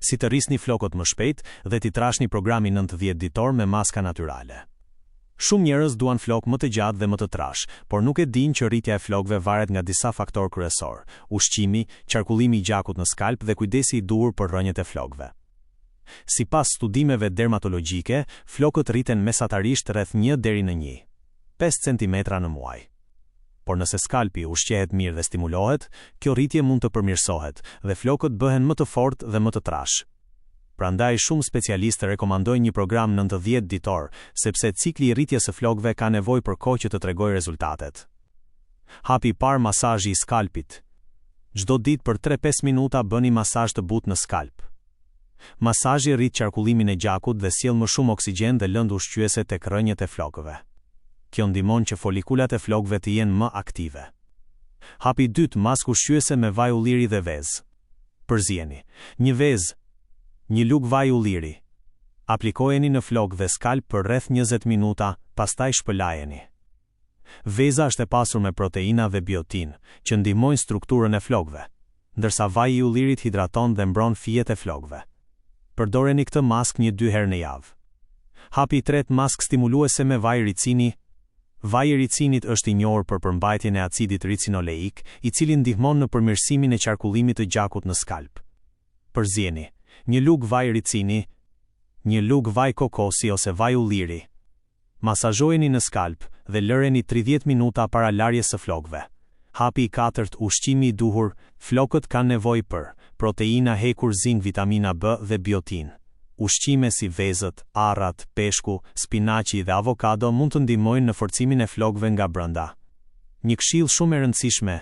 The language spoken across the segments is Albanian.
Si të rrisni flokët më shpejt dhe t'i trashni programin 90 ditor me maska natyrale. Shumë njerëz duan flok më të gjatë dhe më të trash, por nuk e dinë që rritja e flokëve varet nga disa faktorë kryesor: ushqimi, qarkullimi i gjakut në skalp dhe kujdesi i duhur për rrënjët e flokëve. Sipas studimeve dermatologjike, flokët rriten mesatarisht rreth 1 deri në 1,5 cm në muaj. Por nëse skalpi ushqehet mirë dhe stimulohet, kjo rritje mund të përmirësohet dhe flokët bëhen më të fortë dhe më të trash. Prandaj shumë specialistë rekomandojnë një program 90 ditor, sepse cikli i rritjes së flokëve ka nevojë për kohë që të tregojë rezultatet. Hapi i parë, masazhi i skalpit. Çdo ditë për 3-5 minuta bëni masazh të butë në skalp. Masazhi rrit qarkullimin e gjakut dhe sjell më shumë oksigjen dhe lëndë ushqyese tek rrënjët e flokëve. Kjo ndihmon që folikulat e flokëve të jenë më aktive. Hapi i dytë, maskë ushqyese me vaj ulliri dhe vezë. Përzieni një vezë, një lugë vaj ulliri. Aplikojeni në flokë dhe skalp për rreth 20 minuta, pastaj shpëlajeni. Veza është e pasur me proteina dhe biotin, që ndihmojnë strukturën e flokëve, ndërsa vaji i ullirit hidraton dhe mbron fijet e flokëve. Përdoreni këtë maskë 1-2 herë në javë. Hapi i tretë, maskë stimuluese me vaj ricini. Vaji i ricinit është i njohur për përmbajtjen e acidit ricinoleik, i cili ndihmon në përmirësimin e qarkullimit të gjakut në skalp. Përzieni një lugë vaj ricini, një lugë vaj kokosi ose vaj ulliri. Masazhojeni në skalp dhe lëreni 30 minuta para larjes së flokëve. Hapi i katërt, ushqimi i duhur. Flokët kanë nevojë për proteina, hekur, zink, vitamina B dhe biotin. Ushqime si vezët, arrat, peshku, spinaqi dhe avokado mund të ndihmojnë në forcimin e flokëve nga brenda. Një këshill shumë e rëndësishme: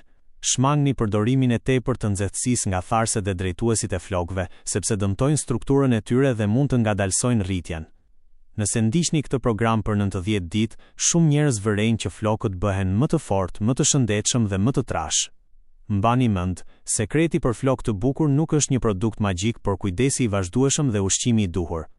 shmangni përdorimin e tepërt të nxehtësisë nga tharëset dhe drejtuesit e flokëve, sepse dëmtojnë strukturën e tyre dhe mund të ngadalsojnë rritjen. Nëse ndiqni këtë program për 90 ditë, shumë njerëz vërejnë që flokët bëhen më të fortë, më të shëndetshëm dhe më të trash. Mbani mend, sekreti për flokë të bukur nuk është një produkt magjik, por kujdesi i vazhdueshëm dhe ushqimi i duhur.